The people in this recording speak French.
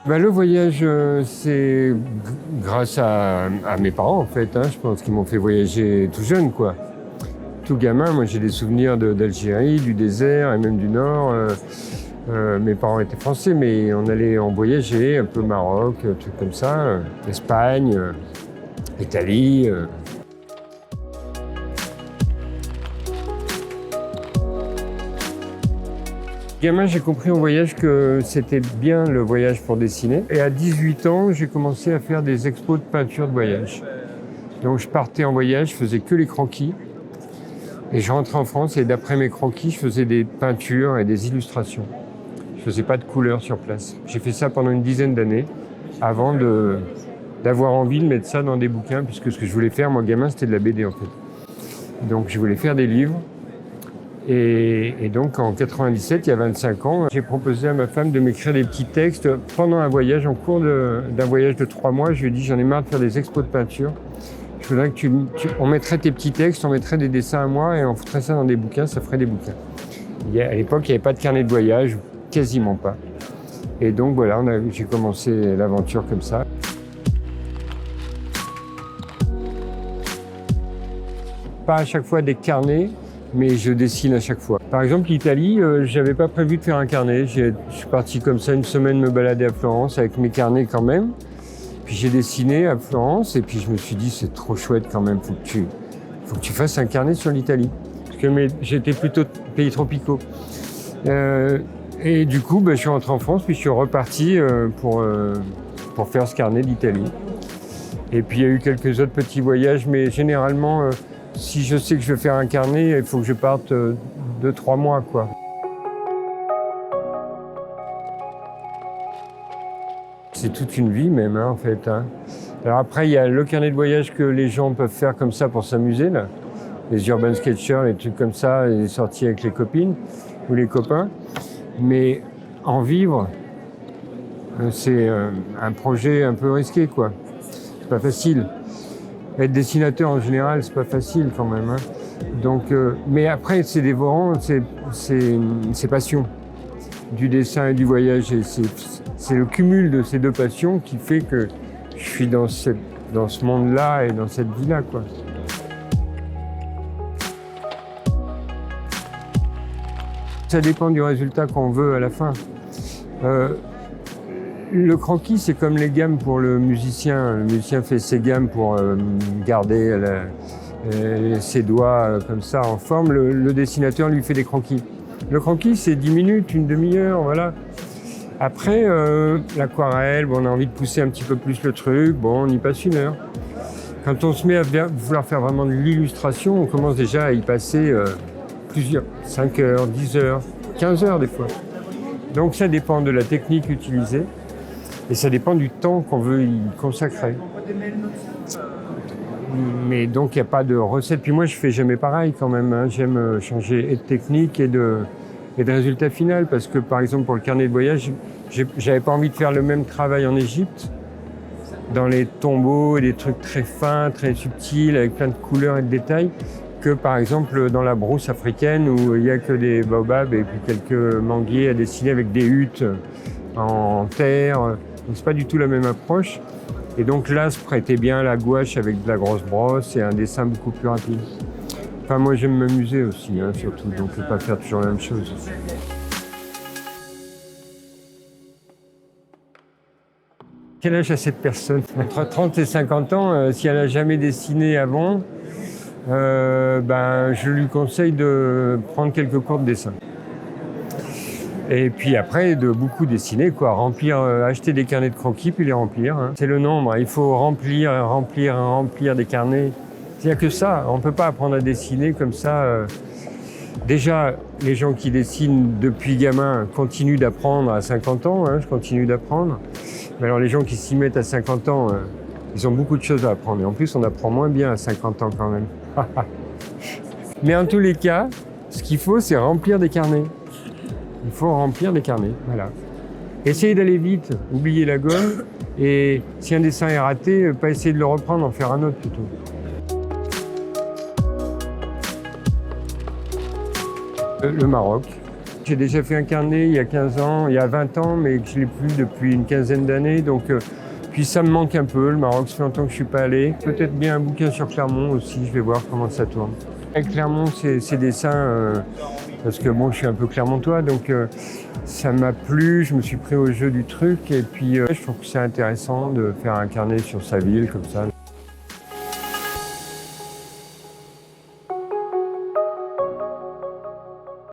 Le voyage, c'est grâce à mes parents, en fait, hein. Je pense qu'ils m'ont fait voyager tout jeune, quoi. Tout gamin, moi j'ai des souvenirs d'Algérie, du désert et même du Nord. Mes parents étaient français, mais on voyageait un peu Maroc, trucs comme ça, Espagne, Italie. Gamin, j'ai compris en voyage que c'était bien le voyage pour dessiner. Et à 18 ans, j'ai commencé à faire des expos de peinture de voyage. Donc je partais en voyage, je faisais que les croquis. Et je rentrais en France et d'après mes croquis, je faisais des peintures et des illustrations. Je faisais pas de couleurs sur place. J'ai fait ça pendant une dizaine d'années avant d'avoir envie de mettre ça dans des bouquins, puisque ce que je voulais faire, moi gamin, c'était de la BD en fait. Donc je voulais faire des livres. Et donc en 97, il y a 25 ans, j'ai proposé à ma femme de m'écrire des petits textes pendant un voyage, en cours d'un voyage de 3 mois. Je lui ai dit, j'en ai marre de faire des expos de peinture. Je voudrais que on mettrait tes petits textes, on mettrait des dessins à moi et on foutrait ça dans des bouquins, ça ferait des bouquins. À l'époque, il n'y avait pas de carnet de voyage, quasiment pas. Et donc voilà, j'ai commencé l'aventure comme ça. Pas à chaque fois des carnets, mais je dessine à chaque fois. Par exemple, l'Italie, j'avais pas prévu de faire un carnet. Je suis parti comme ça une semaine me balader à Florence avec mes carnets quand même. Puis j'ai dessiné à Florence et puis je me suis dit c'est trop chouette quand même, faut que tu fasses un carnet sur l'Italie. Parce que j'étais plutôt pays tropicaux. Et du coup, je suis rentré en France puis je suis reparti pour faire ce carnet d'Italie. Et puis il y a eu quelques autres petits voyages, mais généralement, si je sais que je vais faire un carnet, il faut que je parte 2-3 mois, quoi. C'est toute une vie même, hein, en fait. Hein. Alors après, il y a le carnet de voyage que les gens peuvent faire comme ça pour s'amuser, là. Les urban sketchers, les trucs comme ça, les sorties avec les copines ou les copains. Mais en vivre, c'est un projet un peu risqué, quoi. C'est pas facile. Être dessinateur en général, c'est pas facile quand même. Hein. Donc, mais après, c'est dévorant, c'est passion. Du dessin et du voyage. Et c'est le cumul de ces deux passions qui fait que je suis dans ce monde-là et dans cette vie-là, quoi. Ça dépend du résultat qu'on veut à la fin. Le croquis, c'est comme les gammes pour le musicien. Le musicien fait ses gammes pour garder ses doigts comme ça en forme. Le dessinateur lui fait des croquis. Le croquis, c'est 10 minutes, une demi-heure, voilà. Après, l'aquarelle, on a envie de pousser un petit peu plus le truc, on y passe 1 heure. Quand on se met à vouloir faire vraiment de l'illustration, on commence déjà à y passer plusieurs, 5 heures, 10 heures, 15 heures des fois. Donc ça dépend de la technique utilisée et ça dépend du temps qu'on veut y consacrer. Mais donc il n'y a pas de recette. Puis moi je fais jamais pareil quand même. Hein. J'aime changer et de technique et de résultat final parce que par exemple pour le carnet de voyage, j'avais pas envie de faire le même travail en Égypte dans les tombeaux et des trucs très fins, très subtils avec plein de couleurs et de détails que par exemple dans la brousse africaine où il n'y a que des baobabs et puis quelques manguiers à dessiner avec des huttes en terre. Donc c'est pas du tout la même approche. Et donc là, se prêtait bien à la gouache avec de la grosse brosse et un dessin beaucoup plus rapide. Enfin, moi, j'aime m'amuser aussi, hein, surtout, donc je ne peux pas faire toujours la même chose. Quel âge a cette personne? Entre 30 et 50 ans, si elle n'a jamais dessiné avant, je lui conseille de prendre quelques cours de dessin. Et puis après, de beaucoup dessiner, quoi, remplir, acheter des carnets de croquis puis les remplir. Hein. C'est le nombre, il faut remplir des carnets. Il n'y a que ça, on ne peut pas apprendre à dessiner comme ça. Déjà, les gens qui dessinent depuis gamin continuent d'apprendre à 50 ans, hein, je continue d'apprendre. Mais alors les gens qui s'y mettent à 50 ans, ils ont beaucoup de choses à apprendre. Et en plus, on apprend moins bien à 50 ans quand même. Mais en tous les cas, ce qu'il faut, c'est remplir des carnets. Il faut remplir des carnets, voilà. Essayez d'aller vite, oubliez la gomme, et si un dessin est raté, pas essayer de le reprendre, en faire un autre plutôt. Le Maroc, J'ai déjà fait un carnet il y a 15 ans, il y a 20 ans, mais que je ne l'ai plus depuis une quinzaine d'années. Donc, puis ça me manque un peu, le Maroc, ça fait longtemps que je ne suis pas allé. Peut-être bien un bouquin sur Clermont aussi, je vais voir comment ça tourne. Avec Clermont, ces dessins, parce que bon, je suis un peu clermontois, donc ça m'a plu, je me suis pris au jeu du truc. Et puis je trouve que c'est intéressant de faire un carnet sur sa ville comme ça.